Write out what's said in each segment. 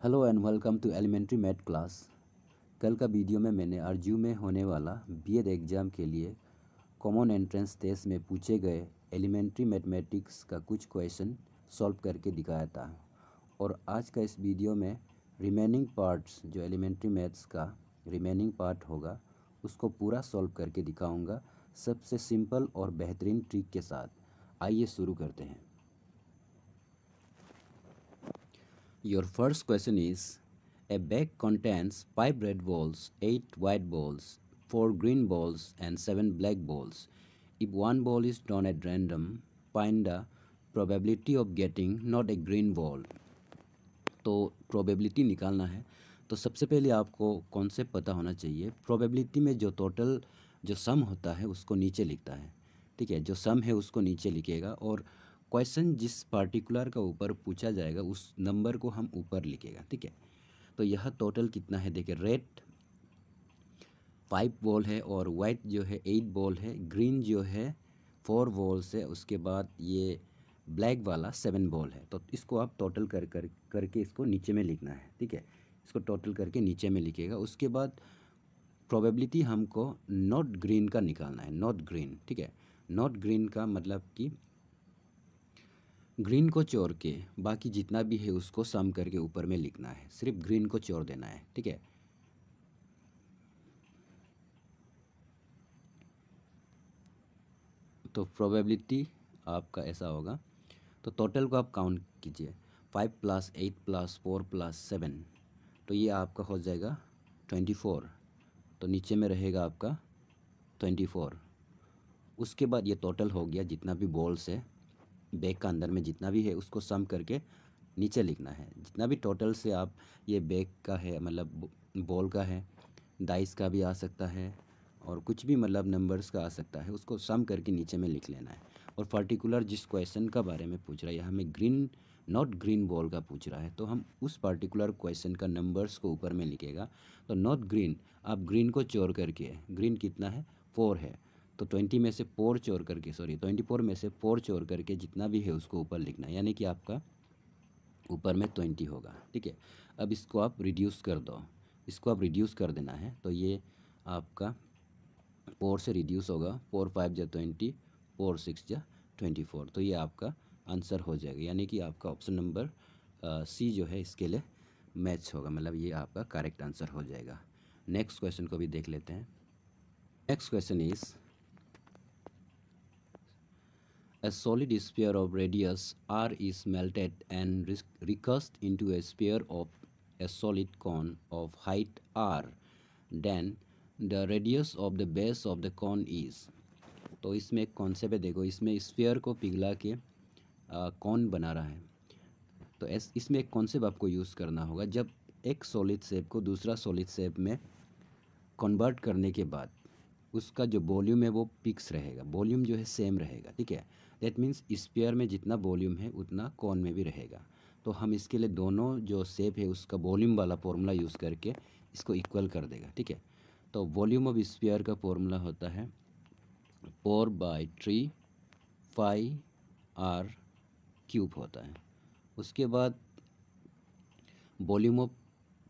Hello and welcome to elementary math class. कल का video में मैंने आरजू में होने वाला बीएड एग्ज़ाम के लिए कॉमन एंट्रेंस टेस्ट में पूछे गए एलिमेंट्री मैथमेटिक्स का कुछ क्वेश्चन सॉल्व करके दिखाया था। और आज का इस वीडियो में रिमेनिंग पार्ट्स जो एलिमेंट्री मैथ्स का रिमेनिंग पार्ट होगा उसको पूरा सॉल्व करके दिखाऊंगा सबसे सिंपल और बेहतरीन ट्रिक के साथ। आइए शुरू करते हैं। Your first question is, a bag contains 5 red balls, 8 white balls, 4 green balls and 7 black balls. If one ball is thrown at random, find the probability of getting not a green ball. तो probability निकालना है। तो सबसे पहले आपको concept पता होना चाहिए। probability में जो टोटल जो सम होता है उसको नीचे लिखता है, ठीक है। जो सम है उसको नीचे लिखेगा और क्वेश्चन जिस पार्टिकुलर का ऊपर पूछा जाएगा उस नंबर को हम ऊपर लिखेगा, ठीक है। तो यह टोटल कितना है देखिए, रेड 5 बॉल है और वाइट जो है 8 बॉल है, ग्रीन जो है 4 बॉल्स है, उसके बाद ये ब्लैक वाला 7 बॉल है। तो इसको आप टोटल करके इसको नीचे में लिखना है, ठीक है। इसको टोटल करके नीचे में लिखेगा। उसके बाद प्रोबेबिलिटी हमको नॉट ग्रीन का निकालना है, नॉट ग्रीन, ठीक है। नॉट ग्रीन का मतलब कि ग्रीन को छोड़ के बाकी जितना भी है उसको सम करके ऊपर में लिखना है, सिर्फ ग्रीन को छोड़ देना है, ठीक है। तो प्रोबेबिलिटी आपका ऐसा होगा। तो टोटल को आप काउंट कीजिए, 5 + 8 + 4 + 7, तो ये आपका हो जाएगा 24। तो नीचे में रहेगा आपका 24। उसके बाद ये टोटल हो गया, जितना भी बॉल्स है बैग का अंदर में जितना भी है उसको सम करके नीचे लिखना है। जितना भी टोटल से आप ये बैग का है मतलब बॉल का है, डाइस का भी आ सकता है और कुछ भी मतलब नंबर्स का आ सकता है, उसको सम करके नीचे में लिख लेना है। और पर्टिकुलर जिस क्वेश्चन का बारे में पूछ रहा है, हमें ग्रीन नॉट ग्रीन बॉल का पूछ रहा है, तो हम उस पर्टिकुलर क्वेश्चन का नंबर्स को ऊपर में लिखेगा। तो नॉट ग्रीन, आप ग्रीन को चोर करके, ग्रीन कितना है 4 है, तो 20 में से 4 चोर करके, 24 में से 4 चोर करके जितना भी है उसको ऊपर लिखना है, यानी कि आपका ऊपर में 20 होगा, ठीक है। अब इसको आप रिड्यूस कर दो, इसको आप रिड्यूस कर देना है। तो ये आपका 4 से रिड्यूस होगा, 4 5 जा 20, 4 6 जा 24। तो ये आपका आंसर हो जाएगा, यानी कि आपका ऑप्शन नंबर सी जो है इसके लिए मैच होगा, मतलब ये आपका करेक्ट आंसर हो जाएगा। नेक्स्ट क्वेश्चन को भी देख लेते हैं। Next question is, a solid sphere of radius r is melted and recast into a sphere of a solid cone of height r. Then the radius of the base of the cone is. तो इसमें एक concept है, देखो इसमें sphere को पिघला के cone बना रहा है। तो इसमें एक कॉन्सेप्ट आपको यूज़ करना होगा। जब एक सॉलिड शेप को दूसरा सॉलिड शेप में कन्वर्ट करने के बाद उसका जो वॉल्यूम है वो फिक्स रहेगा, वॉल्यूम जो है सेम रहेगा, ठीक है। दैट मीन्स स्फीयर में जितना वॉल्यूम है उतना कॉन में भी रहेगा। तो हम इसके लिए दोनों जो शेप है उसका वॉल्यूम वाला फॉर्मूला यूज़ करके इसको इक्वल कर देगा, ठीक है। तो वॉल्यूम ऑफ स्फीयर का फॉर्मूला होता है 4/3 पाई r³ होता है। उसके बाद वॉल्यूम ऑफ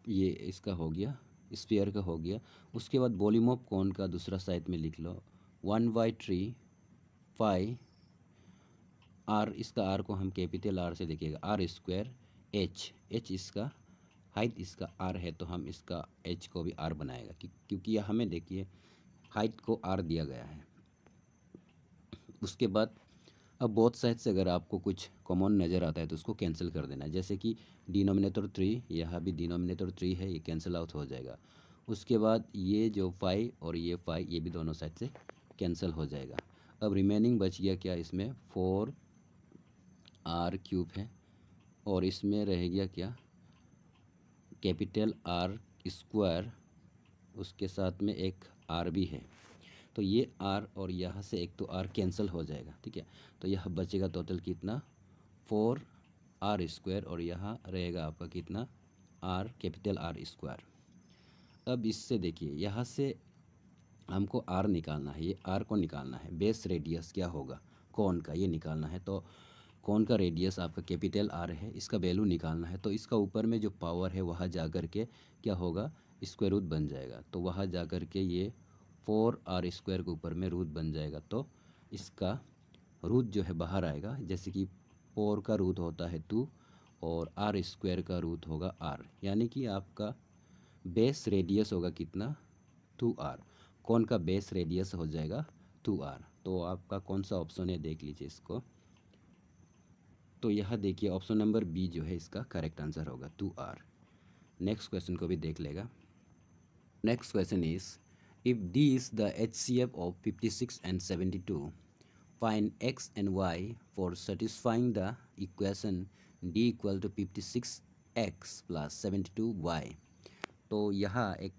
ये इसका हो गया, स्फीयर का हो गया। उसके बाद वॉल्यूम ऑफ कॉन का दूसरा साइड में लिख लो 1/3 पाई r, इसका r को हम कैपिटल R से देखिएगा, r², h इसका हाइट, इसका r है तो हम इसका h को भी r बनाएगा, क्योंकि यह हमें देखिए हाइट को r दिया गया है। उसके बाद अब बोथ साइड से अगर आपको कुछ कॉमन नज़र आता है तो उसको कैंसिल कर देना है। जैसे कि डिनोमिनेटर 3, यहाँ भी डिनोमिनेटर 3 है, ये कैंसिल आउट हो जाएगा। उसके बाद ये जो 5 और ये 5 ये भी दोनों साइड से कैंसिल हो जाएगा। अब रिमेनिंग बच गया क्या, इसमें 4r³ है और इसमें रह गया क्या, कैपिटल R², उसके साथ में एक r भी है। तो ये r और यहाँ से एक तो r कैंसिल हो जाएगा, ठीक है। तो यह बचेगा टोटल कितना 4r² और यहाँ रहेगा आपका कितना r, कैपिटल R²। अब इससे देखिए यहाँ से हमको r निकालना है, ये r को निकालना है, बेस रेडियस क्या होगा कौन का ये निकालना है। तो कौन का रेडियस आपका कैपिटल आर है, इसका वैल्यू निकालना है। तो इसका ऊपर में जो पावर है वहाँ जा कर के क्या होगा, स्क्वायर रूट बन जाएगा। तो वहाँ जा कर के ये 4r² के ऊपर में रूट बन जाएगा। तो इसका रूट जो है बाहर आएगा, जैसे कि 4 का रूट होता है 2 और r² का रूट होगा r, यानी कि आपका बेस रेडियस होगा कितना, 2r। कौन का बेस रेडियस हो जाएगा 2r। तो आपका कौन सा ऑप्शन है देख लीजिए इसको। तो यह देखिए ऑप्शन नंबर बी जो है इसका करेक्ट आंसर होगा 2r। नेक्स्ट क्वेश्चन को भी देख लेगा। Next question is if D is the HCF of 56 and 72, find x and y for satisfying the equation d equal to 56x plus 72y। तो यहाँ एक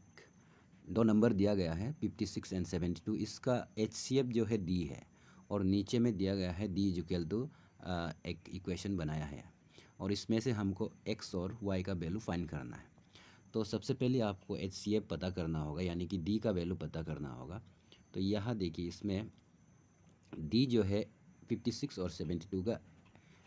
दो नंबर दिया गया है 56 एंड 72, इसका HCF जो है डी है और नीचे में दिया गया है डी इक्वल टू एक इक्वेशन बनाया है और इसमें से हमको x और y का वैल्यू फाइंड करना है। तो सबसे पहले आपको HCF पता करना होगा, यानी कि डी का वैल्यू पता करना होगा। तो यहाँ देखिए इसमें डी जो है 56 और 72 का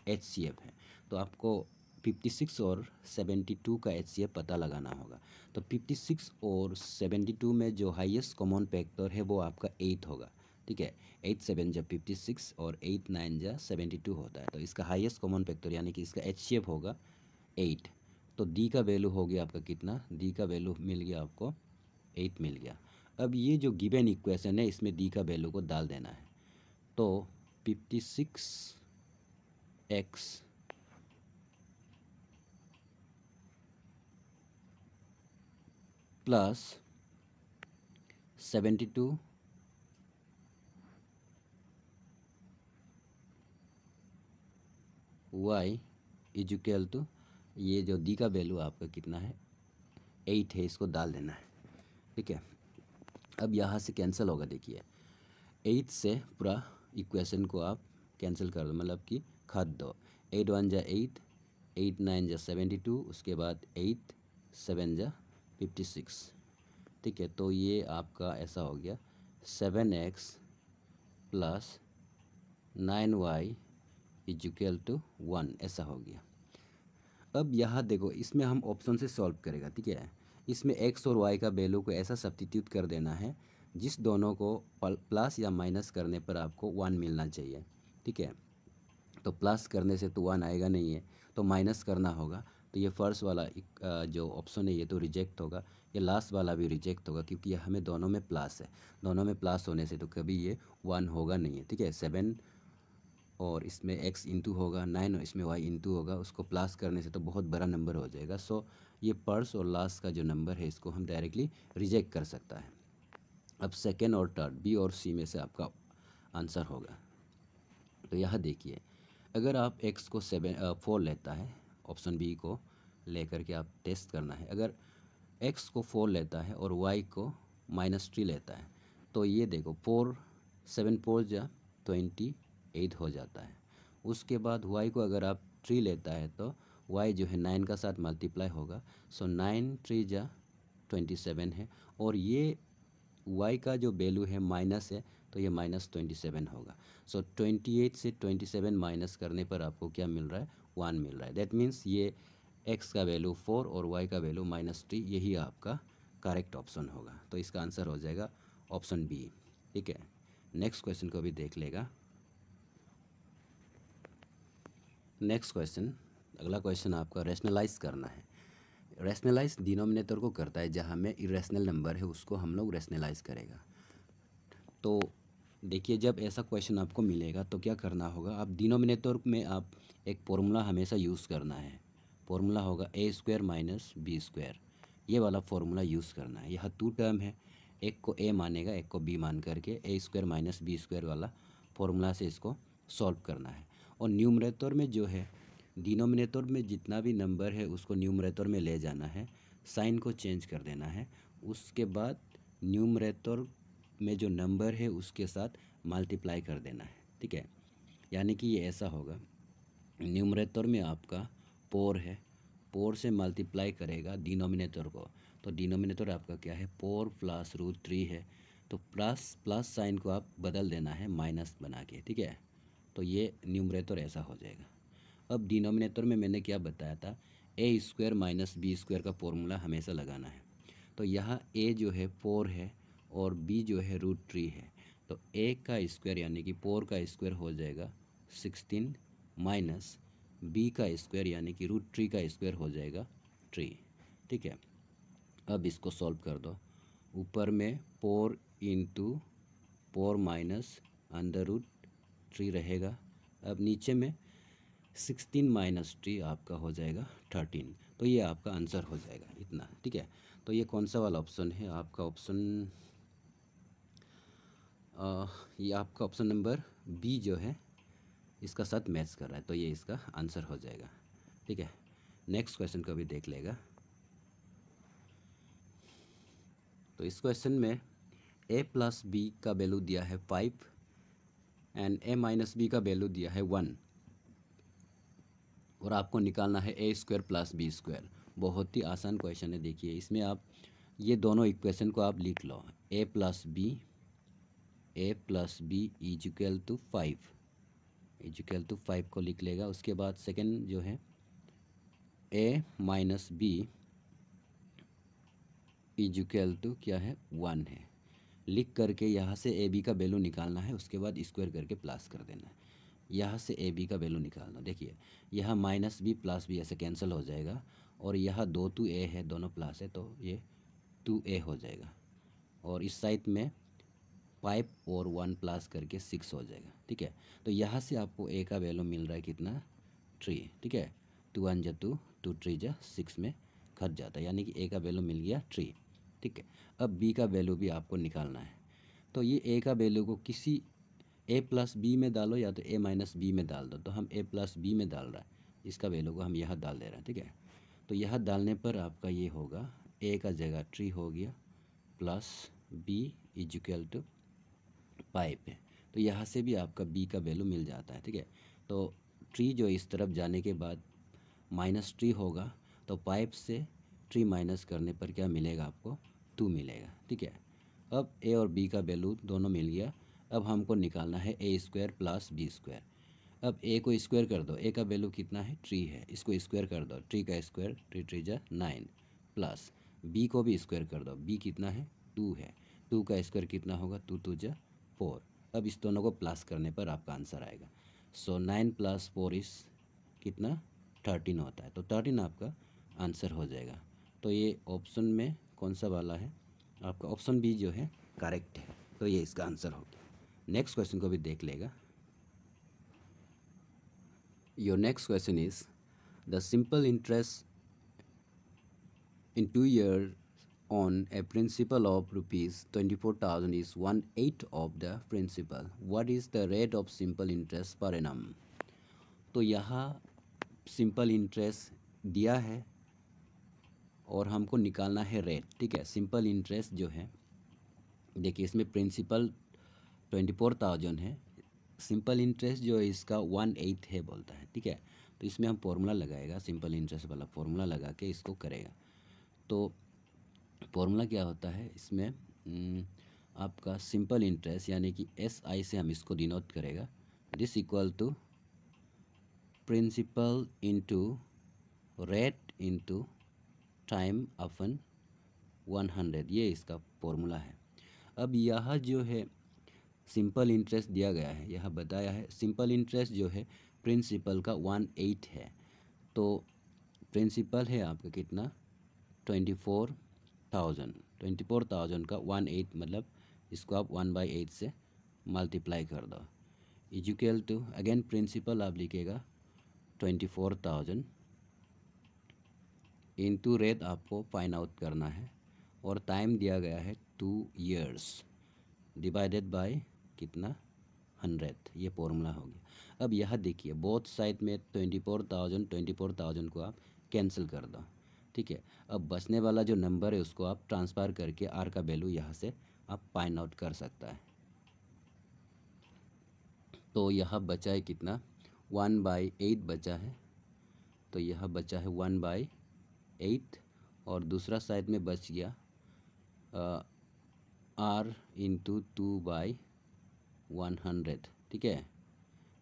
HCF है, तो आपको 56 और 72 का HCF पता लगाना होगा। तो 56 और 72 में जो हाईएस्ट कॉमन फैक्टर है वो आपका 8 होगा, ठीक है। 8 7 जब 56 और 8 9 जा 72 होता है। तो इसका हाईएस्ट कॉमन फैक्टर यानी कि इसका HCF होगा 8। तो डी का वैल्यू हो गया आपका कितना, डी का वैल्यू मिल गया आपको 8 मिल गया। अब ये जो गिवन इक्वेशन है इसमें डी का वैल्यू को डाल देना है। तो 56x plus 72 y is equal to, ये जो डी का वैल्यू आपका कितना है 8 है, इसको डाल देना है, ठीक है। अब यहाँ से कैंसिल होगा, देखिए 8 से पूरा इक्वेशन को आप कैंसिल कर दो, मतलब कि काट दो। 8 1 जा 8, 8 9 जा 72, उसके बाद 8 7 जा 56, ठीक है। तो ये आपका ऐसा हो गया 7x plus 9y is equal to 1, ऐसा हो गया। अब यहाँ देखो इसमें हम ऑप्शन से सॉल्व करेगा, ठीक है। इसमें x और y का वैल्यू को ऐसा सब्स्टिट्यूट कर देना है जिस दोनों को प्लस या माइनस करने पर आपको 1 मिलना चाहिए, ठीक है। तो प्लस करने से तो 1 आएगा नहीं है, तो माइनस करना होगा। तो ये फर्स्ट वाला जो ऑप्शन है ये तो रिजेक्ट होगा, ये लास्ट वाला भी रिजेक्ट होगा, क्योंकि ये हमें दोनों में प्लस है। दोनों में प्लस होने से तो कभी ये 1 होगा नहीं है, ठीक है। 7 और इसमें x इंटू होगा 9 और इसमें y इंटू होगा, उसको प्लस करने से तो बहुत बड़ा नंबर हो जाएगा। सो ये फर्स्ट और लास्ट का जो नंबर है इसको हम डायरेक्टली रिजेक्ट कर सकता है। अब सेकेंड और थर्ड बी और सी में से आपका आंसर होगा। तो यहाँ देखिए अगर आप x को 4 लेता है, ऑप्शन बी को लेकर के आप टेस्ट करना है। अगर x को 4 लेता है और y को -3 लेता है, तो ये देखो 4 7 4 जा 28 हो जाता है। उसके बाद y को अगर आप 3 लेता है तो y जो है 9 का साथ मल्टीप्लाई होगा, सो 9 3 जा 27 है। और ये y का जो वैल्यू है माइनस है, तो ये -27 होगा। सो 28 से 27 माइनस करने पर आपको क्या मिल रहा है, 1 मिल रहा है। दैट मीन्स ये x का वैल्यू 4 और y का वैल्यू -3, यही आपका करेक्ट ऑप्शन होगा। तो इसका आंसर हो जाएगा ऑप्शन बी, ठीक है। नेक्स्ट क्वेश्चन को भी देख लेगा। नेक्स्ट क्वेश्चन, अगला क्वेश्चन आपका रैशनलाइज करना है। रैशनलाइज डिनोमिनेटर को करता है, जहाँ में इरेशनल नंबर है उसको हम लोग रैशनलाइज करेगा। तो देखिए जब ऐसा क्वेश्चन आपको मिलेगा तो क्या करना होगा, आप डिनोमिनेटर में आप एक फॉर्मूला हमेशा यूज़ करना है। फॉर्मूला होगा a² माइनस b², ये वाला फॉर्मूला यूज़ करना है। यह 2 टर्म है, एक को a मानेगा एक को b मान करके a² माइनस b² वाला फॉर्मूला से इसको सॉल्व करना है। और न्यूमरेटर में जो है, डिनोमिनेटर में जितना भी नंबर है उसको न्यूमरेटर में ले जाना है, साइन को चेंज कर देना है। उसके बाद न्यूमरेटर में जो नंबर है उसके साथ मल्टीप्लाई कर देना है, ठीक है। यानी कि ये ऐसा होगा, न्यूमरेटर में आपका 4 है, 4 से मल्टीप्लाई करेगा डिनोमिनेटर को, तो डिनोमिनेटर आपका क्या है 4 प्लस √3 है। तो प्लस साइन को आप बदल देना है माइनस बना के, ठीक है। तो ये न्यूमरेटर ऐसा हो जाएगा। अब डिनोमिनेटर में मैंने क्या बताया था, ए स्क्वायर माइनस बी स्क्वायर का फॉर्मूला हमेशा लगाना है। तो यहाँ ए जो है 4 है और बी जो है √3 है, तो ए का स्क्वायर यानी कि 4 का स्क्वायर हो जाएगा 16 माइनस बी का स्क्वायर यानी कि √3 का स्क्वायर हो जाएगा 3। ठीक है, अब इसको सॉल्व कर दो। ऊपर में 4 इंटू 4 माइनस √3 रहेगा। अब नीचे में 16 माइनस 3 आपका हो जाएगा 13। तो ये आपका आंसर हो जाएगा इतना। ठीक है, तो ये कौन सा वाला ऑप्शन है आपका? ऑप्शन ये आपका ऑप्शन नंबर बी जो है इसका साथ मैच कर रहा है, तो ये इसका आंसर हो जाएगा। ठीक है, नेक्स्ट क्वेश्चन को भी देख लेगा। तो इस क्वेश्चन में a प्लस बी का वैल्यू दिया है 5 एंड a माइनस बी का वैल्यू दिया है 1 और आपको निकालना है ए स्क्वायर प्लस बी स्क्वायर। बहुत ही आसान क्वेश्चन है। देखिए इसमें आप ये दोनों इक्वेशन को आप लिख लो, ए प्लस बी इजिकल टू 5 को लिख लेगा। उसके बाद सेकंड जो है ए माइनस बी इजिकल टू क्या है 1 है। लिख करके यहाँ से ए बी का वैल्यू निकालना है, उसके बाद स्क्वायर करके प्लस कर देना है। यहाँ से ए बी का वैल्यू निकालना, देखिए यहाँ माइनस बी प्लस बी ऐसे कैंसिल हो जाएगा और यहाँ 2 है, दोनों प्लस है तो ये 2a हो जाएगा और इस साइड में 5 और 1 प्लस करके 6 हो जाएगा। ठीक है, तो यहाँ से आपको a का वैल्यू मिल रहा है कितना 3। ठीक है, 2 1 जा 2, 2 3 जा 6 में खट जाता है, यानी कि a का वैल्यू मिल गया 3। ठीक है, अब b का वैल्यू भी आपको निकालना है। तो ये a का वैल्यू को किसी a प्लस बी में डालो या तो a माइनस बी में डाल दो। तो हम a प्लस बी में डाल रहा है, इसका वैल्यू को हम यहाँ डाल दे रहे हैं। ठीक है, तो यहाँ डालने पर आपका ये होगा a का जगह 3 हो गया प्लस b इजिकल टू 5 है। तो यहाँ से भी आपका b का वैल्यू मिल जाता है। ठीक है, तो 3 जो इस तरफ जाने के बाद -3 होगा, तो 5 से 3 माइनस करने पर क्या मिलेगा आपको 2 मिलेगा। ठीक है, अब a और b का वैल्यू दोनों मिल गया। अब हमको निकालना है a square plus B square. अब a को स्क्वायर कर दो, a का वैल्यू कितना है 3 है, इसको स्क्वायर कर दो, 3 का स्क्वायर 3 3 जा 9 प्लस b को भी स्क्वायर कर दो, b कितना है 2 है, 2 का स्क्वायर कितना होगा 2 2 जा 4। अब इस दोनों को प्लस करने पर आपका आंसर आएगा। सो 9 + 4 इस कितना 13 होता है, तो 13 आपका आंसर हो जाएगा। तो ये ऑप्शन में कौन सा वाला है आपका? ऑप्शन बी जो है करेक्ट है, तो ये इसका आंसर हो गया। नेक्स्ट क्वेश्चन को भी देख लेगा। Your next question is the simple interest in 2 years on a principal of ₹24,000 is 1/8 of the principal. What is the rate of simple interest per annum? तो यहाँ सिंपल इंटरेस्ट दिया है और हमको निकालना है रेट। ठीक है, सिंपल इंटरेस्ट जो है देखिए इसमें प्रिंसिपल 24,000 है, सिंपल इंटरेस्ट जो है इसका 1/8 है बोलता है। ठीक है, तो इसमें हम फॉर्मूला लगाएगा, सिंपल इंटरेस्ट वाला फॉर्मूला लगा के इसको करेगा। तो फॉर्मूला क्या होता है इसमें आपका सिंपल इंटरेस्ट यानी कि SI से हम इसको डिनोट करेगा, this equal to principal into rate into time upon 100, ये इसका फॉर्मूला है। अब यह जो है सिंपल इंटरेस्ट दिया गया है, यह बताया है सिंपल इंटरेस्ट जो है प्रिंसिपल का 1/8 है। तो प्रिंसिपल है आपका कितना 24,000 का 1/8 मतलब इसको आप 1/8 से मल्टीप्लाई कर दो, इक्वल टू अगेन प्रिंसिपल आप लिखेगा 24,000 इंटू रेट आपको फाइंड आउट करना है और टाइम दिया गया है 2 years डिवाइडेड बाय कितना 100, ये फॉर्मूला हो गया। अब यह देखिए बोथ साइड में 24,000 को आप कैंसिल कर दो। ठीक है, अब बचने वाला जो नंबर है उसको आप ट्रांसफ़र करके आर का वैल्यू यहाँ से आप फाइंड आउट कर सकता है। तो यह बचा है कितना 1/8 बचा है, तो यह बचा है 1/8 और दूसरा साइड में बच गया R इंटू 2/100। ठीक है,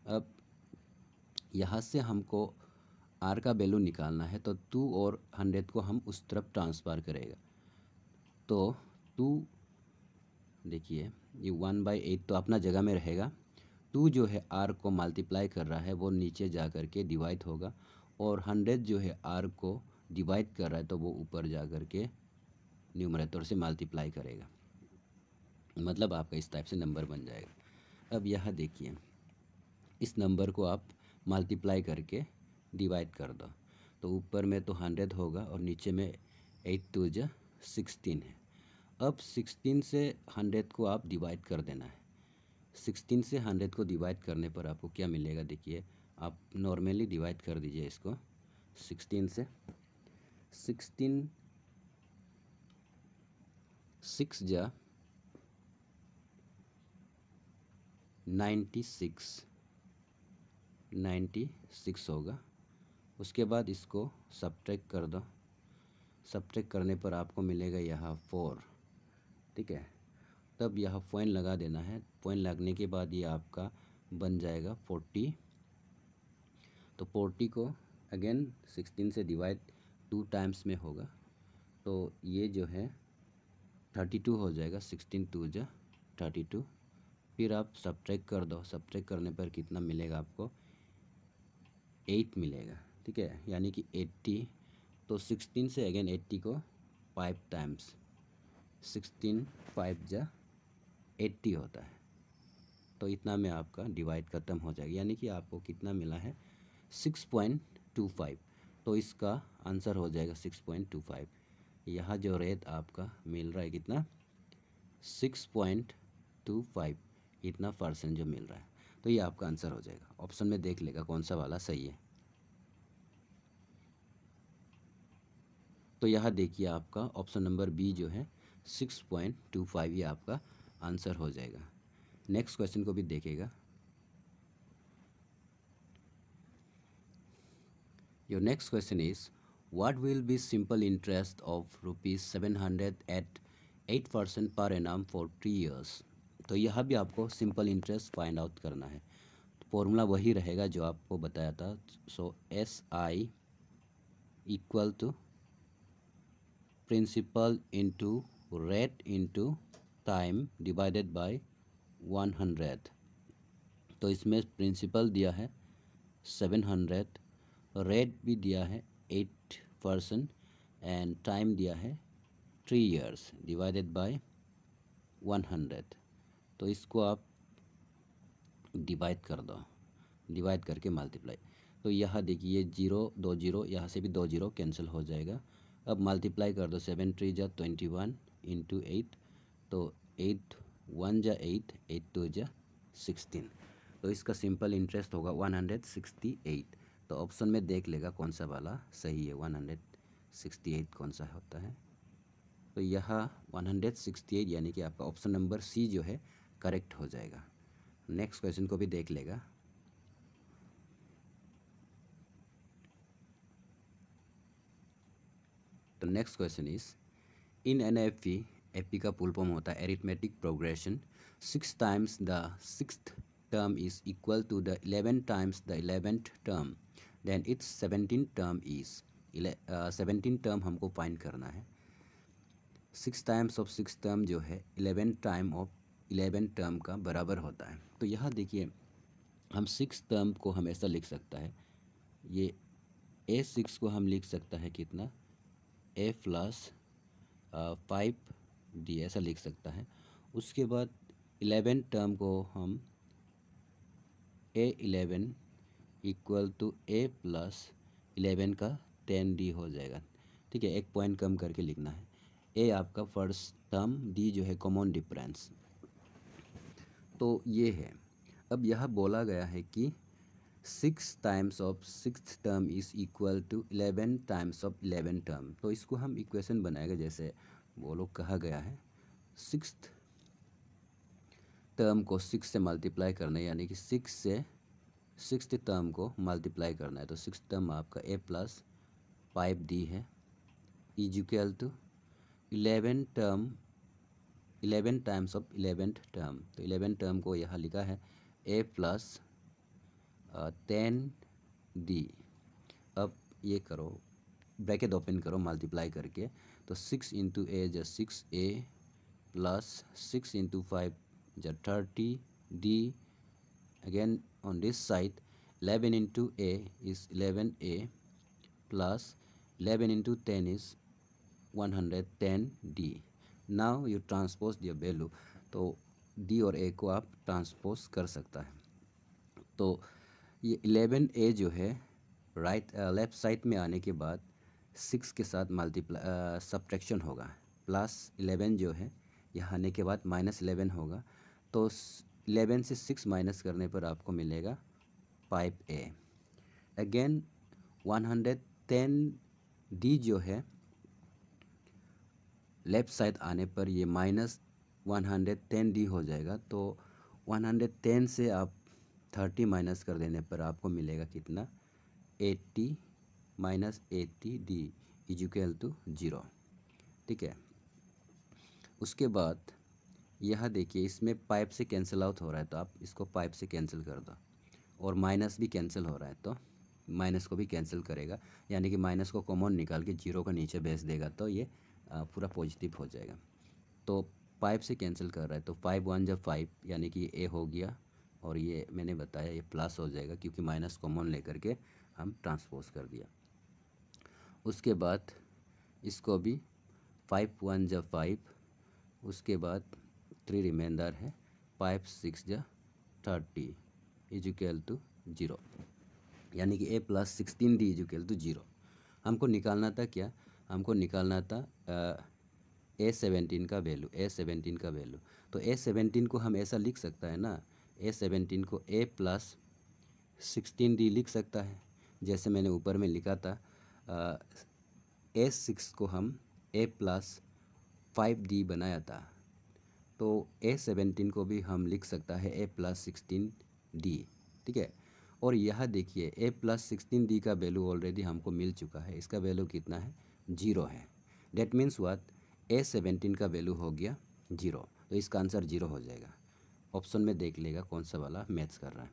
अब यहाँ से हमको आर का वैल्यू निकालना है, तो 2 और 100 को हम उस तरफ ट्रांसफ़र करेगा। तो 2 देखिए ये 1/8 तो अपना जगह में रहेगा। 2 जो है आर को मल्टीप्लाई कर रहा है वो नीचे जा कर के डिवाइड होगा, और 100 जो है आर को डिवाइड कर रहा है तो वो ऊपर जा कर के न्यूमरेटर से मल्टीप्लाई करेगा। मतलब आपका इस टाइप से नंबर बन जाएगा। अब यहाँ देखिए, इस नंबर को आप मल्टीप्लाई करके डिवाइड कर दो, तो ऊपर में तो 100 होगा और नीचे में 8 2 जा 16 है। अब 16 से 100 को आप डिवाइड कर देना है। 16 से 100 को डिवाइड करने पर आपको क्या मिलेगा, देखिए आप नॉर्मली डिवाइड कर दीजिए इसको 16 से। 16 6 जा 96 होगा। उसके बाद इसको सब्ट्रैक्ट कर दो। सब्ट्रैक्ट करने पर आपको मिलेगा यहाँ 4, ठीक है। तब यहाँ पॉइंट लगा देना है। पॉइंट लगने के बाद ये आपका बन जाएगा 40। तो 40 को अगेन 16 से डिवाइड 2 टाइम्स में होगा, तो ये जो है 32 हो जाएगा। 16 2 जा 32। फिर आप सब्ट्रैक्ट कर दो। सब्ट्रैक्ट करने पर कितना मिलेगा आपको, 8 मिलेगा, ठीक है, यानी कि 80। तो 16 से अगेन 80 को 5 टाइम्स, 16 5 जा 80 होता है। तो इतना में आपका डिवाइड ख़त्म हो जाएगा, यानी कि आपको कितना मिला है 6.25। तो इसका आंसर हो जाएगा 6.25। यहाँ जो रेट आपका मिल रहा है कितना, 6.25, इतना परसेंट जो मिल रहा है। तो ये आपका आंसर हो जाएगा। ऑप्शन में देख लेगा कौन सा वाला सही है। तो यहाँ देखिए आपका ऑप्शन नंबर बी जो है 6.25 ये आपका आंसर हो जाएगा। नेक्स्ट क्वेश्चन को भी देखेगा। Your next question is what will be simple interest of ₹700 at 8% per annum for 3 years। तो यहाँ भी आपको सिंपल इंटरेस्ट फाइंड आउट करना है। तो फॉर्मूला वही रहेगा जो आपको बताया था। So SI equal to principal into rate into time divided by 100। तो इसमें प्रिंसिपल दिया है 700, रेट भी दिया है 8% एंड टाइम दिया है 3 years डिवाइडेड बाय 100। तो इसको आप डिवाइड कर दो, डिवाइड करके मल्टीप्लाई। तो यहाँ देखिए 0 2 0, यहाँ से भी 2 0 कैंसिल हो जाएगा। अब मल्टीप्लाई कर दो, 7 3 जा 21 इंटू 8, तो 8 1 जा 8, 8 2 जा 16। तो इसका सिंपल इंटरेस्ट होगा 168। तो ऑप्शन में देख लेगा कौन सा वाला सही है, 168 कौन सा होता है। तो यहाँ 168 यानी कि आपका ऑप्शन नंबर सी जो है करेक्ट हो जाएगा। नेक्स्ट क्वेश्चन को भी देख लेगा। तो next question is in an AP का फुल फॉर्म होता है arithmetic progression. 6 times the 6th term is equal to the 11 times the 11th term, then its 17 term is 17 term हमको फाइंड करना है। 6 टाइम्स ऑफ 6 टर्म जो है 11 time of 11 term का बराबर होता है। तो यहाँ देखिए हम 6 टर्म को हम ऐसा लिख सकता है, ये A6 को हम लिख सकता है कितना, A प्लस 5D ऐसा लिख सकता है। उसके बाद 11 टर्म को हम A11 equal to A plus 11 का 10D हो जाएगा, ठीक है। एक पॉइंट कम करके लिखना है। A आपका फर्स्ट टर्म, D जो है कॉमन डिफरेंस। तो ये है। अब यह बोला गया है कि 6 times of 6th term is equal to 11 times of 11 term. तो इसको हम इक्वेशन बनाएगा, जैसे वो लोग कहा गया है 6th टर्म को 6 से मल्टीप्लाई करना है, यानी कि 6 से 6th टर्म को मल्टीप्लाई करना है। तो 6th टर्म आपका A प्लस 5D है is equal to 11 term 11 times of 11th term. तो 11 टर्म को यहाँ लिखा है A प्लस 10 डी। अब ये करो, ब्रैकेट ओपन करो मल्टीप्लाई करके, तो 6 इंटू ए जो 6a प्लस 6 इंटू 5 जो 30 D. Again on this side 11 into A is 11a plus 11 into 10 is 110 D. Now you transpose their value, तो डी और ए को आप ट्रांसपोज कर सकता है। तो ये 11a जो है लेफ्ट साइड में आने के बाद 6 के साथ मल्टीप्लाई सब्ट्रैक्शन होगा, प्लस 11 जो है यहाँ आने के बाद -11 होगा, तो 11 से 6 माइनस करने पर आपको मिलेगा 5a। अगेन 110 डी जो है लेफ़्ट साइड आने पर ये -110 डी हो जाएगा, तो 110 से आप 30 माइनस कर देने पर आपको मिलेगा कितना, 80 माइनस 80 डी इक्वल टू 0। ठीक है। उसके बाद यह देखिए, इसमें पाइप से कैंसिल आउट हो रहा है, तो आप इसको पाइप से कैंसिल कर दो, और माइनस भी कैंसिल हो रहा है तो माइनस को भी कैंसिल करेगा, यानी कि माइनस को कॉमन निकाल के 0 का नीचे भेज देगा, तो ये पूरा पॉजिटिव हो जाएगा। तो पाइप से कैंसिल कर रहा है, तो 5 1 जब 5 यानी कि ए हो गया, और ये मैंने बताया ये प्लस हो जाएगा क्योंकि माइनस कॉमन लेकर के हम ट्रांसपोज कर दिया। उसके बाद इसको भी 5 1 जब 5, उसके बाद 3 रिमाइंडर है, 5 6 जब 30 इक्वल टू 0, यानी कि a plus 16 D equal to 0। हमको निकालना था क्या, हमको निकालना था a17 का वैल्यू, a17 का वैल्यू। तो a17 को हम ऐसा लिख सकता है ना, a17 को a प्लस 16 डी लिख सकता है, जैसे मैंने ऊपर में लिखा था। a6 को हम a प्लस 5d बनाया था, तो a17 को भी हम लिख सकता है a प्लस 16d। ठीक है। और यह देखिए a प्लस 16d का वैल्यू ऑलरेडी हमको मिल चुका है, इसका वैल्यू कितना है, 0 है। डेट मीन्स व्हाट, a17 का वैल्यू हो गया 0, तो इसका आंसर 0 हो जाएगा। ऑप्शन में देख लेगा कौन सा वाला मैच कर रहा है।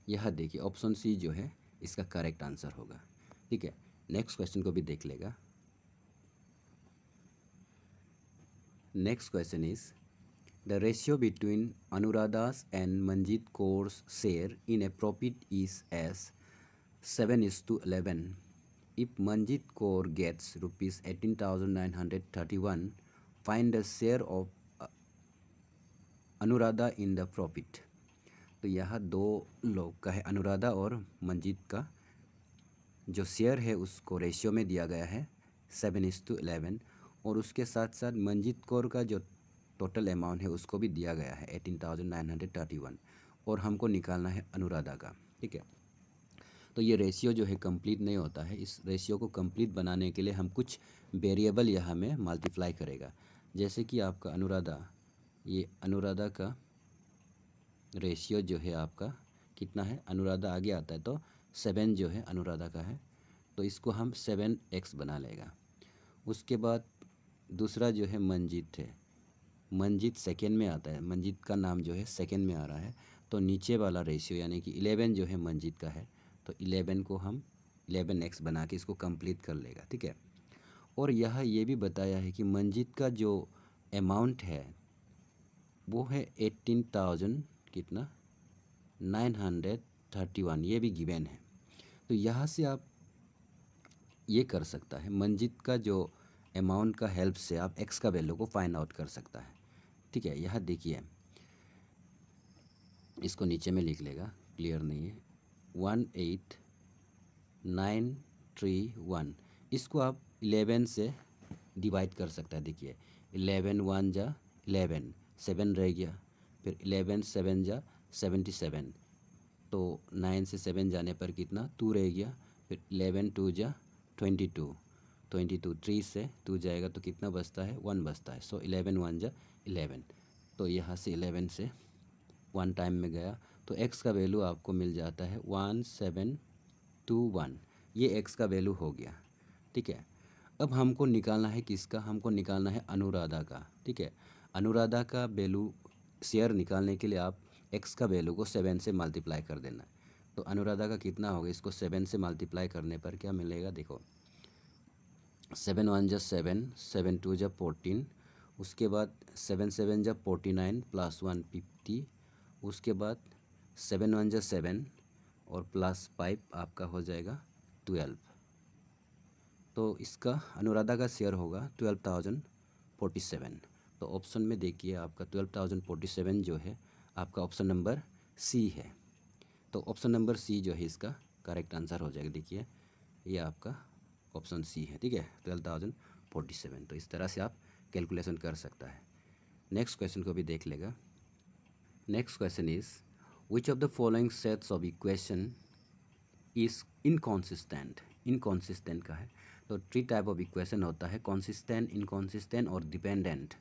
यह देखिए ऑप्शन सी जो है इसका करेक्ट आंसर होगा। ठीक है। नेक्स्ट क्वेश्चन को भी देख लेगा। Next question is the ratio between Anuradha's and Manjit Kaur's share in a profit is as 7:11. If Manjit Kaur gets rupees 18,931, find the share of Anuradha in the profit. तो यह दो लोग का है, अनुराधा और मंजीत का जो शेयर है उसको रेशियो में दिया गया है 7:11, और उसके साथ साथ मंजीत कौर का जो टोटल अमाउंट है उसको भी दिया गया है 18,931, और हमको निकालना है अनुराधा का। ठीक है। तो ये रेशियो जो है कंप्लीट नहीं होता है, इस रेशियो को कंप्लीट बनाने के लिए हम कुछ वेरिएबल यहाँ में मल्टीप्लाई करेगा। जैसे कि आपका अनुराधा, ये अनुराधा का रेशियो जो है आपका कितना है, अनुराधा आगे आता है तो 7 जो है अनुराधा का है, तो इसको हम 7x बना लेगा। उसके बाद दूसरा जो है मंजीत है, मंजीत सेकेंड में आता है, मंजीत का नाम जो है सेकेंड में आ रहा है, तो नीचे वाला रेशियो यानी कि 11 जो है मंजीत का है, तो 11 को हम 11x बना के इसको कंप्लीट कर लेगा। ठीक है। और यह ये भी बताया है कि मंजीत का जो अमाउंट है वो है 18,000 कितना 931, ये भी गिवन है। तो यहाँ से आप ये कर सकता है, मंजीत का जो अमाउंट का हेल्प से आप x का वैल्यू को फाइंड आउट कर सकता है। ठीक है। यह देखिए, इसको नीचे में लिख लेगा, क्लियर नहीं है, 18931, इसको आप 11 से डिवाइड कर सकता है। देखिए 11 1 जा 11, 7 रह गया, फिर 11 7 जा 77, तो 9 से 7 जाने पर कितना 2 रह गया, फिर 11 2 जा 22, 3 से 2 जाएगा तो कितना बचता है 1 बचता है, सो 11 1 जा 11, तो यहाँ से 11 से 1 टाइम में गया, तो x का वैल्यू आपको मिल जाता है 1721, ये x का वैल्यू हो गया। ठीक है। अब हमको निकालना है किसका, हमको निकालना है अनुराधा का। ठीक है। अनुराधा का वैल्यू शेयर निकालने के लिए आप x का वैल्यू को 7 से मल्टीप्लाई कर देना है, तो अनुराधा का कितना होगा, इसको 7 से मल्टीप्लाई करने पर क्या मिलेगा, देखो 7 1 जा 7, 7 2 जा 14, उसके बाद 7 7 जा 49 प्लस 1 50, उसके बाद 7 1 जा 7 और प्लस 5 आपका हो जाएगा 12। तो इसका अनुराधा का शेयर होगा 12,047। तो ऑप्शन में देखिए आपका 12,047 जो है आपका ऑप्शन नंबर सी है। तो ऑप्शन नंबर सी जो है इसका करेक्ट आंसर हो जाएगा। देखिए ये आपका ऑप्शन सी है, ठीक है, 12,047। तो इस तरह से आप कैलकुलेशन कर सकता है। नेक्स्ट क्वेश्चन को भी देख लेगा। Next question is which of the following sets of equation is inconsistent. Inconsistent का है तो 3 टाइप ऑफ इक्वेशन होता है, कॉन्सिस्टेंट, इनकॉन्सिस्टेंट और डिपेंडेंट।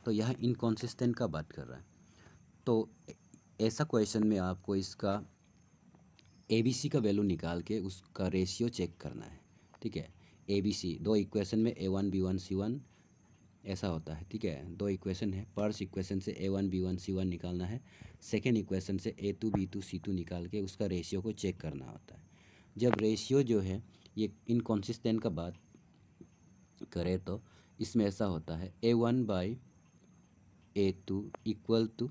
तो यह इनकॉन्सिस्टेंट का बात कर रहा है। तो ऐसा क्वेश्चन में आपको इसका ABC का वैल्यू निकाल के उसका रेशियो चेक करना है, ठीक है। ABC 2 इक्वेशन में A1 B1 C1 ऐसा होता है, ठीक है। 2 इक्वेशन है, फर्स्ट इक्वेशन से A1 B1 C1 निकालना है, सेकेंड इक्वेशन से A2 B2 C2 निकाल के उसका रेशियो को चेक करना होता है। जब रेशियो जो है ये इनकॉन्सिस्टेंट का बात करें तो इसमें ऐसा होता है A1 by A2 equal to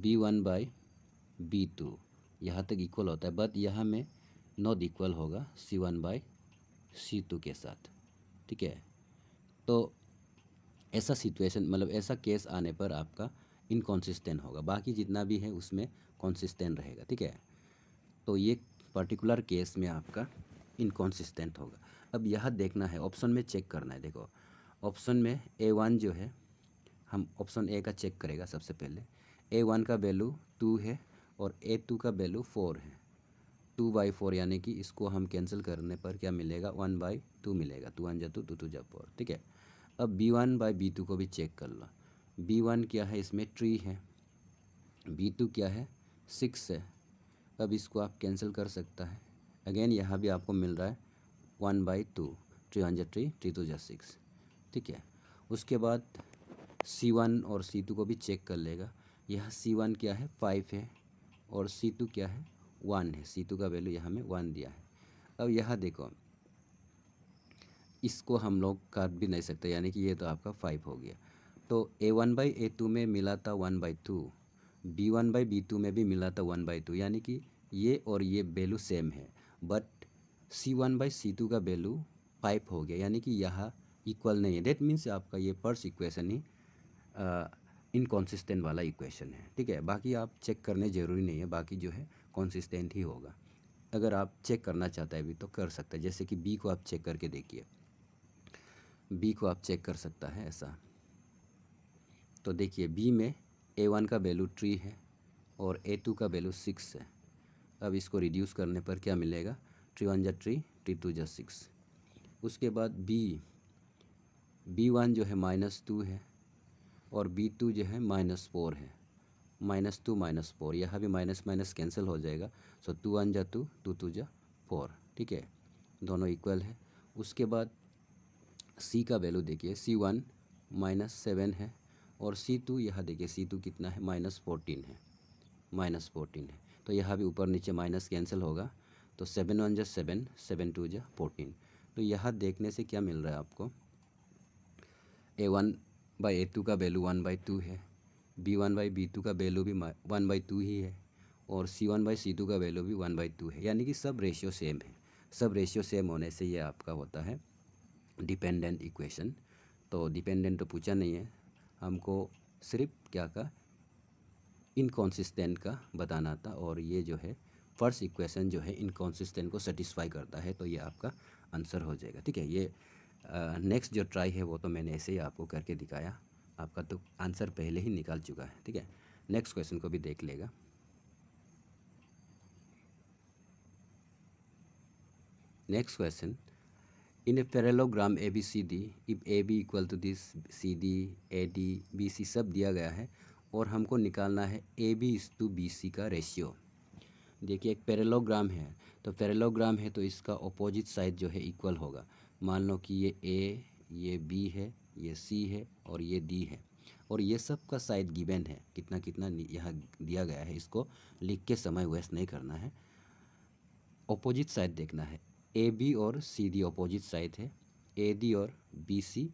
B1 by B2, यहाँ तक इक्वल होता है, बट यहाँ में नॉट इक्वल होगा C1 बाई C2 के साथ, ठीक है। तो ऐसा सिचुएशन मतलब ऐसा केस आने पर आपका इनकॉन्सिस्टेंट होगा, बाकी जितना भी है उसमें कॉन्सिस्टेंट रहेगा, ठीक है। तो ये पर्टिकुलर केस में आपका इनकॉन्सिस्टेंट होगा। अब यह देखना है, ऑप्शन में चेक करना है। देखो ऑप्शन में A1 जो है, हम ऑप्शन ए का चेक करेगा सबसे पहले। A1 का वैल्यू 2 है और A2 का वैल्यू 4 है। 2/4 यानी कि इसको हम कैंसिल करने पर क्या मिलेगा, 1/2 मिलेगा। 2 1 जा 2, 2 2 जा 4, ठीक है। अब B1/B2 को भी चेक कर लो। B1 क्या है, इसमें 3 है, B2 क्या है 6 है। अब इसको आप कैंसिल कर सकता है। अगेन यहाँ भी आपको मिल रहा है 1/2, 3 1 जा 3, 3 2 जा 6, ठीक है। उसके बाद C1 और C2 को भी चेक कर लेगा। यह C1 क्या है 5 है और C2 क्या है 1 है। C2 का वैल्यू यहाँ में 1 दिया है। अब यहाँ देखो इसको हम लोग काट भी नहीं सकते, यानी कि ये तो आपका 5 हो गया। तो A1/A2 में मिला था 1/2, B1/B2 में भी मिला था 1/2, यानी कि ये और ये वैल्यू सेम है। बट C1/C2 का वैल्यू 5 हो गया, यानी कि यहाँ इक्वल नहीं है। डेट मीन्स आपका ये फर्स्ट इक्वेशन ही इनकॉन्सिस्टेंट वाला इक्वेशन है, ठीक है। बाकी आप चेक करने ज़रूरी नहीं है, बाकी जो है कॉन्सिस्टेंट ही होगा। अगर आप चेक करना चाहते हैं भी तो कर सकते हैं, जैसे कि बी को आप चेक करके देखिए। बी को आप चेक कर सकता है ऐसा। तो देखिए बी में A1 का वैल्यू 3 है और A2 का वैल्यू 6 है। अब इसको रिड्यूस करने पर क्या मिलेगा, 3 1 जा 3, 3 2 जा 6। उसके बाद B1 जो है -2 है और B2 जो है -4 है। -2 -4, यहाँ भी माइनस माइनस कैंसिल हो जाएगा। सो 2 1 जा 2, 2 2 जा 4, ठीक है, दोनों इक्वल है। उसके बाद C का वैल्यू देखिए, C1 -7 है और C2 यहाँ देखिए C2 कितना है, -14 है, -14 है। तो यहाँ भी ऊपर नीचे माइनस कैंसिल होगा। तो 7 1 जा 7, 7 2 जा 14। तो यहाँ देखने से क्या मिल रहा है आपको, A1/A2 का वैल्यू 1/2 है, B1/B2 का वैल्यू भी 1/2 ही है और C1/C2 का वैल्यू भी 1/2 है, यानी कि सब रेशियो सेम है। सब रेशियो सेम होने से ये आपका होता है डिपेंडेंट इक्वेशन। तो डिपेंडेंट तो पूछा नहीं है, हमको सिर्फ क्या का इनकॉन्सिस्टेंट का बताना था, और ये जो है फर्स्ट इक्वेशन जो है इनकॉन्सिस्टेंट को सेटिस्फाई करता है, तो ये आपका आंसर हो जाएगा, ठीक है। ये नेक्स्ट जो ट्राई है वो तो मैंने ऐसे ही आपको करके दिखाया, आपका तो आंसर पहले ही निकाल चुका है, ठीक है। नेक्स्ट क्वेश्चन को भी देख लेगा। Next question, in a parallelogram ABCD if AB equal to this CD AD BC सब दिया गया है और हमको निकालना है AB/BC का रेशियो। देखिए एक पैरेललोग्राम है, तो पैरेललोग्राम है तो इसका अपोजिट साइड जो है इक्वल होगा। मान लो कि ये A, ये B है, ये C है और ये D है, और ये सब का साइड गिवन है, कितना कितना यहाँ दिया गया है, इसको लिख के समय वेस्ट नहीं करना है। अपोजिट साइड देखना है, ए बी और सी डी अपोजिट साइड है, ए डी और बी सी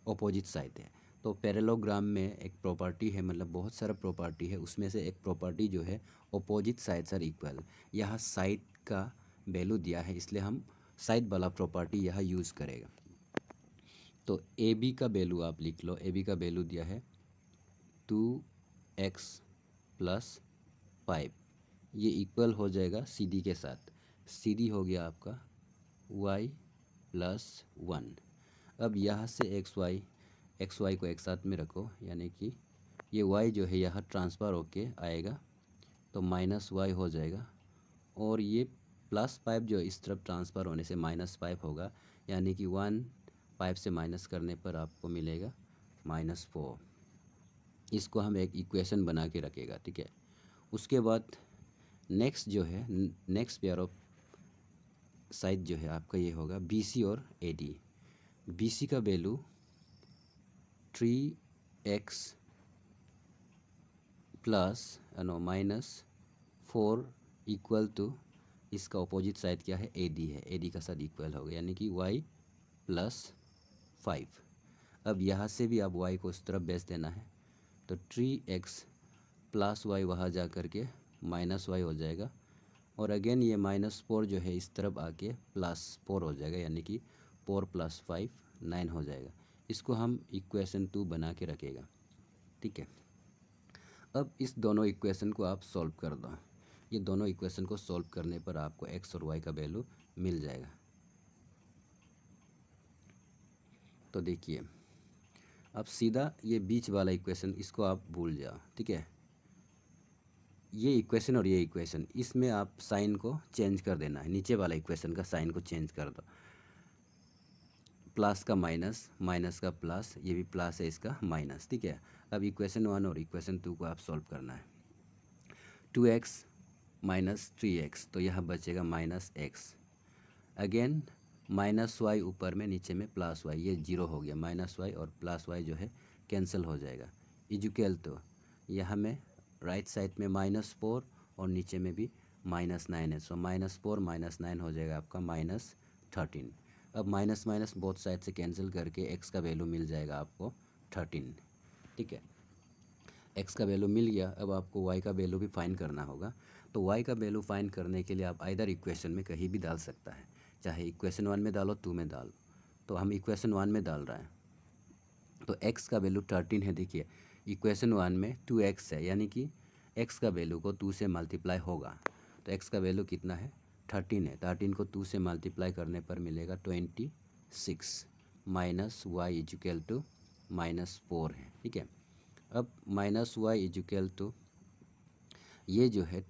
अपोजिट साइड है। तो पैरेललोग्राम में एक प्रॉपर्टी है, मतलब बहुत सारा प्रॉपर्टी है, उसमें से एक प्रॉपर्टी जो है अपोजिट साइड्स आर इक्वल। यहाँ साइड का वैल्यू दिया है, इसलिए हम साइड वाला प्रॉपर्टी यहाँ यूज़ करेगा। तो ए बी का वैल्यू आप लिख लो, ए बी का वैल्यू दिया है 2x + 5, ये इक्वल हो जाएगा सी डी के साथ। सी डी हो गया आपका y + 1। अब यहाँ से एक्स वाई को एक साथ में रखो, यानी कि ये y जो है यहाँ ट्रांसफ़र होके आएगा, तो -y हो जाएगा, और ये +5 जो इस तरफ ट्रांसफ़र होने से -5 होगा, यानी कि 1 5 से माइनस करने पर आपको मिलेगा -4। इसको हम एक इक्वेशन बना के रखेगा, ठीक है। उसके बाद नेक्स्ट जो है, नेक्स्ट पेयर ऑफ साइड जो है आपका ये होगा बी सी और ए डी। बी सी का वैल्यू 3x + -4 इक्वल टू, इसका अपोजिट साइड क्या है, ए डी है, ए डी का साथ इक्वल होगा, यानी कि y + 5। अब यहाँ से भी आप y को उस तरफ बेच देना है, तो 3x + y वहाँ जा कर के -y हो जाएगा, और अगेन ये -4 जो है इस तरफ आके +4 हो जाएगा, यानी कि 4 + 5 9 हो जाएगा। इसको हम इक्वेशन 2 बना के रखेगा, ठीक है। अब इस दोनों इक्वेशन को आप सॉल्व कर दो। ये दोनों इक्वेशन को सॉल्व करने पर आपको x और y का वैल्यू मिल जाएगा। तो देखिए, अब सीधा ये बीच वाला इक्वेशन, इसको आप भूल जाओ, ठीक है। ये इक्वेशन और ये इक्वेशन, इसमें आप साइन को चेंज कर देना है, नीचे वाला इक्वेशन का साइन को चेंज कर दो, प्लस का माइनस, माइनस का प्लस, ये भी प्लस है इसका माइनस, ठीक है। अब इक्वेशन 1 और इक्वेशन 2 को आप सॉल्व करना है। 2x - 3x, तो यह बचेगा -x, अगेन -y ऊपर में, नीचे में +y, ये 0 हो गया, -y और +y जो है कैंसिल हो जाएगा, इजुकल तो यहाँ में राइट साइड में -4 और नीचे में भी -9 है, सो -4 -9 हो जाएगा आपका -13। अब माइनस माइनस बोथ साइड से कैंसिल करके x का वैल्यू मिल जाएगा आपको 13, ठीक है। x का वैल्यू मिल गया, अब आपको y का वैल्यू भी फाइंड करना होगा। तो y का वैल्यू फाइंड करने के लिए आप आइदर इक्वेशन में कहीं भी डाल सकता है, चाहे इक्वेशन 1 में डालो 2 में डालो, तो हम इक्वेशन 1 में डाल रहे हैं। तो x का वैल्यू 13 है, देखिए इक्वेशन 1 में 2x है, यानी कि x का वैल्यू को 2 से मल्टीप्लाई होगा, तो x का वैल्यू कितना है, 13 है। 13 को 2 से मल्टीप्लाई करने पर मिलेगा 26 माइनस y इजुकल टू -4 है, ठीक है। अब -y इजुकल टू ये जो है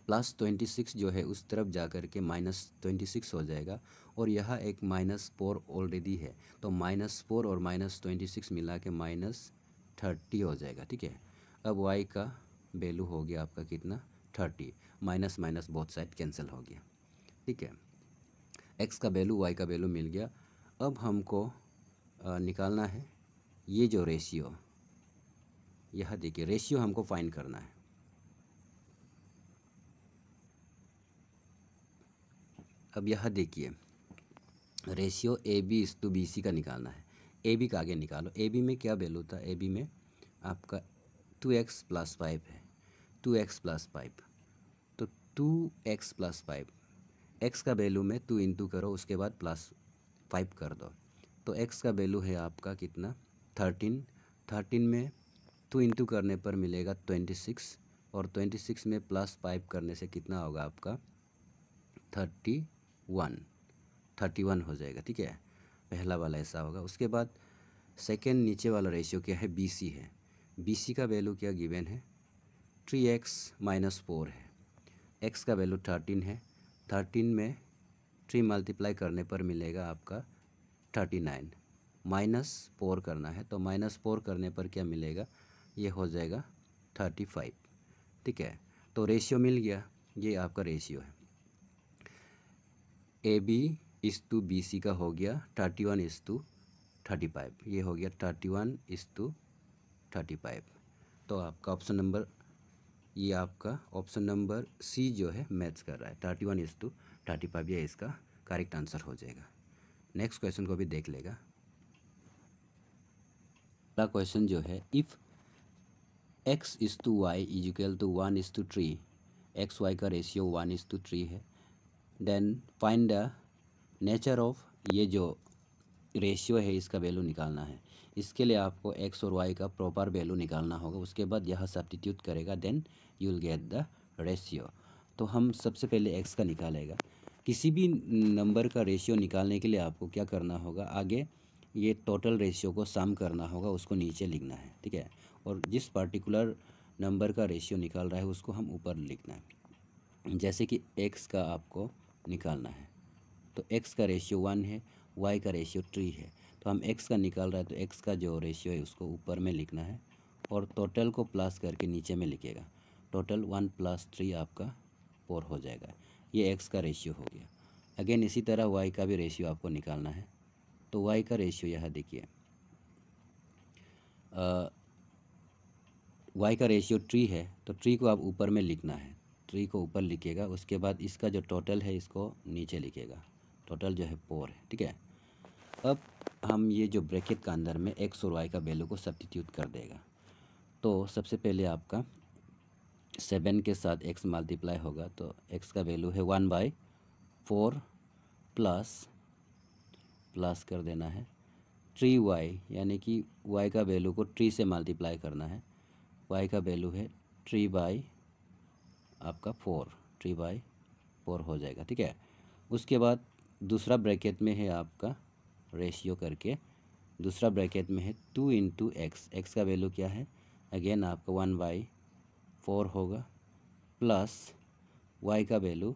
+26 जो है उस तरफ जा कर के -26 हो जाएगा, और यहाँ एक -4 ऑलरेडी है, तो -4 और -26 मिला के -30 हो जाएगा, ठीक है। अब y का वैल्यू हो गया आपका कितना, 30, minus minus both side cancel हो गया, ठीक है। x का वैल्यू y का वैल्यू मिल गया। अब हमको निकालना है ये जो रेशियो, यह देखिए रेशियो हमको फाइंड करना है। अब यह देखिए रेशियो AB/BC का निकालना है। AB का आगे निकालो, AB में क्या वैल्यू था, AB में आपका 2x + 5 है, 2x + 5, तो 2x + 5, x का वैल्यू में 2 इंटू करो, उसके बाद +5 कर दो, तो x का वैल्यू है आपका कितना, 13। 13 में 2 इंटू करने पर मिलेगा 26, और 26 में +5 करने से कितना होगा आपका 31 हो जाएगा, ठीक है। पहला वाला ऐसा होगा। उसके बाद सेकेंड नीचे वाला रेशियो क्या है, BC है। BC का वैल्यू क्या गिवन है, 3x - 4 है, x का वैल्यू 13 है, 13 में 3 मल्टीप्लाई करने पर मिलेगा आपका 39, -4 करना है, तो -4 करने पर क्या मिलेगा, ये हो जाएगा 35, ठीक है। तो रेशियो मिल गया, ये आपका रेशियो है। AB/BC का हो गया 31:35, ये हो गया 31:35, 35। तो आपका ऑप्शन नंबर, ये आपका ऑप्शन नंबर सी जो है मैच कर रहा है, 31:35, ये इसका करेक्ट आंसर हो जाएगा। नेक्स्ट क्वेश्चन को भी देख लेगा। अगला क्वेश्चन जो है, इफ़ x:y = 1:3, एक्स वाई का रेशियो 1:3 है, then find the nature of, ये जो रेशियो है इसका वैल्यू निकालना है। इसके लिए आपको x और y का प्रॉपर वैल्यू निकालना होगा, उसके बाद यह सब्स्टिट्यूट करेगा, then you will get the ratio. तो हम सबसे पहले x का निकालेगा। किसी भी नंबर का रेशियो निकालने के लिए आपको क्या करना होगा, आगे ये टोटल रेशियो को सम करना होगा, उसको नीचे लिखना है, ठीक है। और जिस पार्टिकुलर नंबर का रेशियो निकाल रहा है उसको हम ऊपर लिखना है। जैसे कि x का आपको निकालना है, तो x का रेशियो 1 है, y का रेशियो 3 है। तो हम x का निकाल रहा है, तो x का जो रेशियो है उसको ऊपर में लिखना है और टोटल को प्लस करके नीचे में लिखेगा। टोटल 1 + 3 आपका 4 हो जाएगा। ये x का रेशियो हो गया। अगेन इसी तरह y का भी रेशियो आपको निकालना है। तो y का रेशियो यह देखिए, y का रेशियो 3 है, तो 3 को आप ऊपर में लिखना है, 3 को ऊपर लिखिएगा। उसके बाद इसका जो टोटल है इसको नीचे लिखिएगा। टोटल जो है 4 है, ठीक है। अब हम ये जो ब्रैकेट का अंदर में x और y का वैल्यू को सब्स्टिट्यूट कर देगा। तो सबसे पहले आपका 7 के साथ x मल्टीप्लाई होगा, तो x का वैल्यू है 1/4 प्लस कर देना है 3y, यानी कि y का वैल्यू को 3 से मल्टीप्लाई करना है। y का वैल्यू है 3/4 हो जाएगा, ठीक है। उसके बाद दूसरा ब्रैकेट में है आपका रेशियो करके, दूसरा ब्रैकेट में है 2 × x। x का वैल्यू क्या है, अगेन आपका 1/4 होगा, प्लस y का वैल्यू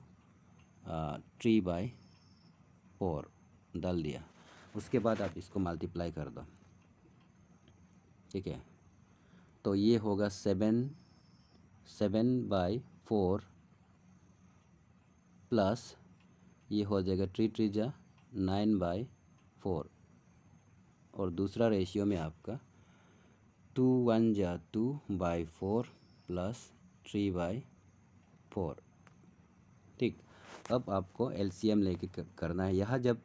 3/4 डाल दिया। उसके बाद आप इसको मल्टीप्लाई कर दो, ठीक है। तो ये होगा 7/4 प्लस ये हो जाएगा 3 × 9/4, और दूसरा रेशियो में आपका 2 1 × 2/4 प्लस 3/4, ठीक। अब आपको एलसीएम लेके करना है। यहाँ जब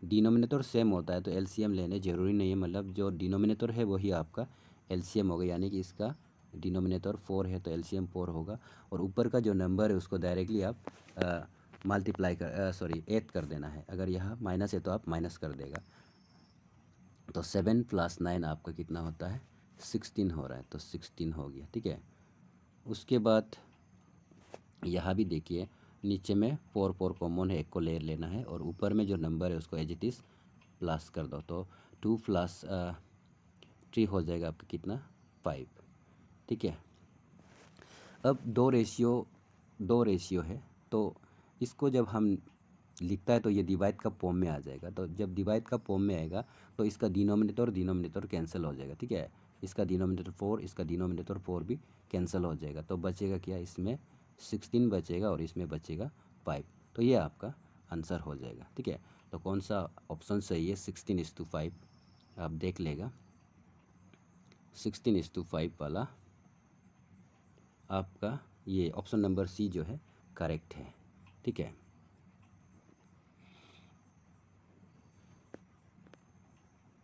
डिनोमिनेटर सेम होता है तो एलसीएम लेने ज़रूरी नहीं है, मतलब जो डिनोमिनेटर है वही आपका एलसीएम होगा, यानी कि इसका डिनोमिनेटर 4 है तो एलसीएम 4 होगा, और ऊपर का जो नंबर है उसको डायरेक्टली आप मल्टीप्लाई ऐड कर देना है। अगर यहाँ माइनस है तो आप माइनस कर देगा। तो 7 + 9 आपका कितना होता है, 16 हो रहा है, तो 16 हो गया, ठीक है। उसके बाद यहाँ भी देखिए, नीचे में 4 कॉमन है, एक को ले लेना है, और ऊपर में जो नंबर है उसको एज इट इज़ प्लस कर दो। तो 2 + 3 हो जाएगा आपका कितना, 5, ठीक है। अब दो रेशियो है, तो इसको जब हम लिखता है तो ये डिवाइड का फॉर्म में आ जाएगा। तो जब डिवाइड का फॉर्म में आएगा तो इसका डिनोमिनेटर कैंसिल हो जाएगा, ठीक है। इसका डिनोमिनेटर 4, इसका डिनोमिनेटर 4 भी कैंसिल हो जाएगा। तो बचेगा क्या, इसमें 16 बचेगा और इसमें बचेगा 5। तो ये आपका आंसर हो जाएगा, ठीक है। तो कौन सा ऑप्शन सही है, 16:5 आप देख लेगा। 16:5 वाला आपका ये ऑप्शन नंबर सी जो है करेक्ट है, ठीक है।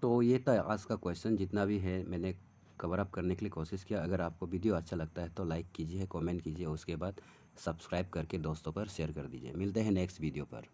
तो ये था आज का क्वेश्चन, जितना भी है मैंने कवर अप करने के लिए कोशिश किया। अगर आपको वीडियो अच्छा लगता है तो लाइक कीजिए, कमेंट कीजिए, उसके बाद सब्सक्राइब करके दोस्तों पर शेयर कर दीजिए। मिलते हैं नेक्स्ट वीडियो पर।